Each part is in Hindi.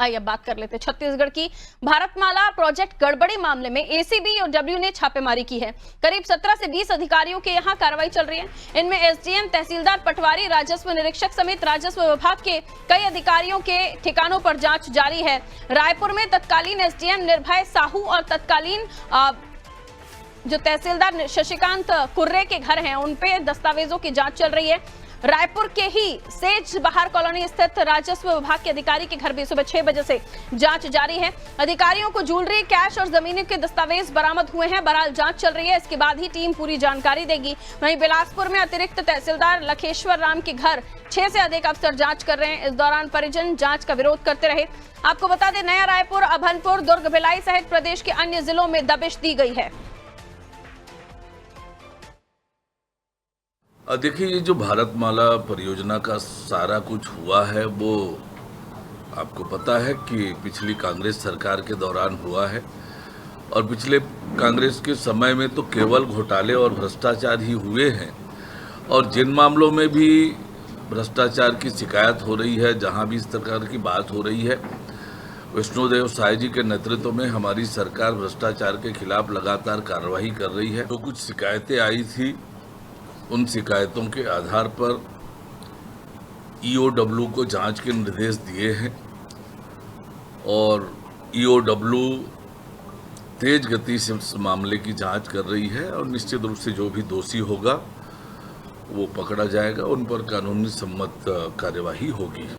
आइए अब बात कर लेते हैं छत्तीसगढ़ की। भारतमाला प्रोजेक्ट गड़बड़ी मामले में एसीबी और डब्ल्यू ने छापेमारी की है। करीब 17 से 20 अधिकारियों के यहां कार्रवाई चल रही है। इनमें एसडीएम, तहसीलदार, पटवारी, राजस्व निरीक्षक समेत राजस्व विभाग के कई अधिकारियों के ठिकानों पर जांच जारी है। रायपुर में तत्कालीन एसडीएम निर्भय साहू और तत्कालीन जो तहसीलदार शशिकांत कुर्रे के घर हैं, उन पे दस्तावेजों की जांच चल रही है। रायपुर के ही सेज बहार कॉलोनी स्थित राजस्व विभाग के अधिकारी के घर भी सुबह 6 बजे से जांच जारी है। अधिकारियों को ज्वेलरी, कैश और जमीनों के दस्तावेज बरामद हुए हैं। बहरहाल जांच चल रही है, इसके बाद ही टीम पूरी जानकारी देगी। वहीं बिलासपुर में अतिरिक्त तहसीलदार लखेश्वर राम के घर 6 से अधिक अफसर जांच कर रहे हैं। इस दौरान परिजन जांच का विरोध करते रहे। आपको बता दें, नया रायपुर, अभनपुर, दुर्ग, भिलाई सहित प्रदेश के अन्य जिलों में दबिश दी गई है। देखिए, ये जो भारतमाला परियोजना का सारा कुछ हुआ है वो आपको पता है कि पिछली कांग्रेस सरकार के दौरान हुआ है, और पिछले कांग्रेस के समय में तो केवल घोटाले और भ्रष्टाचार ही हुए हैं। और जिन मामलों में भी भ्रष्टाचार की शिकायत हो रही है, जहां भी इस प्रकार की बात हो रही है, विष्णुदेव साय जी के नेतृत्व में हमारी सरकार भ्रष्टाचार के खिलाफ लगातार कार्रवाई कर रही है। तो कुछ शिकायतें आई थी, उन शिकायतों के आधार पर ईओडब्ल्यू को जांच के निर्देश दिए हैं, और ईओडब्ल्यू तेज गति से इस मामले की जांच कर रही है, और निश्चित रूप से जो भी दोषी होगा वो पकड़ा जाएगा, उन पर कानूनी सम्मत कार्यवाही होगी।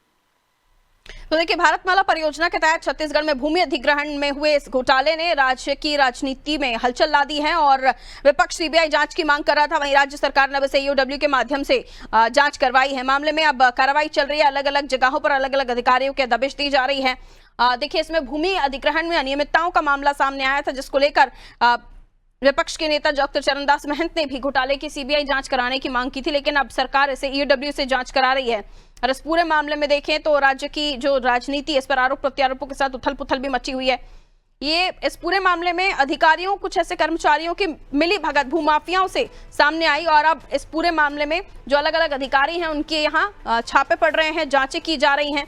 तो देखिए, भारतमाला परियोजना के तहत छत्तीसगढ़ में भूमि अधिग्रहण में हुए इस घोटाले ने राज्य की राजनीति में हलचल ला दी है, और विपक्ष सीबीआई जांच की मांग कर रहा था। वहीं राज्य सरकार ने वैसे ईओडब्ल्यू के माध्यम से जांच करवाई है। मामले में अब कार्रवाई चल रही है। अलग अलग जगहों पर अलग अलग अधिकारियों के दबिश दी जा रही है। देखिए, इसमें भूमि अधिग्रहण में अनियमितताओं का मामला सामने आया था, जिसको लेकर विपक्ष के नेता डॉक्टर चरणदास महंत ने भी घोटाले की सीबीआई जांच कराने की मांग की थी, लेकिन अब सरकार इसे ईओडब्ल्यू से जांच करा रही है। और इस पूरे मामले में देखें तो राज्य की जो राजनीति, इस पर आरोप प्रत्यारोपों के साथ उथल पुथल भी मची हुई है। ये इस पूरे मामले में अधिकारियों, कुछ ऐसे कर्मचारियों की मिली भगत भूमाफियाओं से सामने आई, और अब इस पूरे मामले में जो अलग अलग अधिकारी हैं उनके यहाँ छापे पड़ रहे हैं, जांचें की जा रही हैं।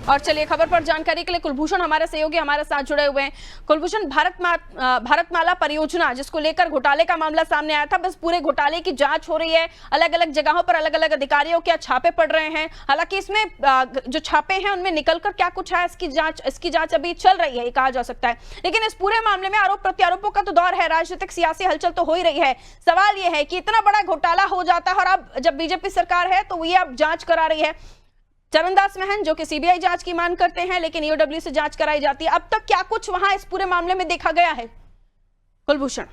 और चलिए, खबर पर जानकारी के लिए कुलभूषण हमारे सहयोगी हमारे साथ जुड़े हुए हैं। कुलभूषण, भारतमाला परियोजना जिसको लेकर घोटाले का मामला सामने आया था, बस पूरे घोटाले की जांच हो रही है। अलग अलग जगहों पर अलग अलग अधिकारियों के छापे पड़ रहे हैं। हालांकि इसमें जो छापे हैं उनमें निकलकर क्या कुछ है, इसकी जांच अभी चल रही है, ये कहा जा सकता है। लेकिन इस पूरे मामले में आरोप प्रत्यारोपों का तो दौर है, राजनीतिक सियासी हलचल तो हो ही रही है। सवाल यह है कि इतना बड़ा घोटाला हो जाता है, और अब जब बीजेपी सरकार है तो ये अब जांच करा रही है। चरणदास महंत जो कि सीबीआई जांच की मांग करते हैं, लेकिन ईओडब्ल्यू से जांच कराई जाती है। अब तक क्या कुछ वहां इस पूरे मामले में देखा गया है, कुलभूषण?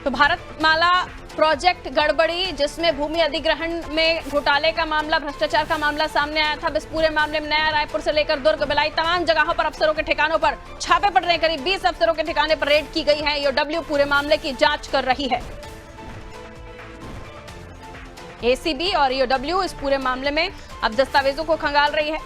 तो भारतमाला प्रोजेक्ट गड़बड़ी, जिसमें भूमि अधिग्रहण में घोटाले का मामला, भ्रष्टाचार का मामला सामने आया था। इस पूरे मामले में नया रायपुर से लेकर दुर्ग, भिलाई तमाम जगहों पर अफसरों के ठिकानों पर छापे पड़ रहे हैं। करीब 20 अफसरों के ठिकाने पर रेड की गई है। ईओडब्ल्यू पूरे मामले की जांच कर रही है। एसीबी और ईओडब्ल्यू इस पूरे मामले में अब दस्तावेजों को खंगाल रही है।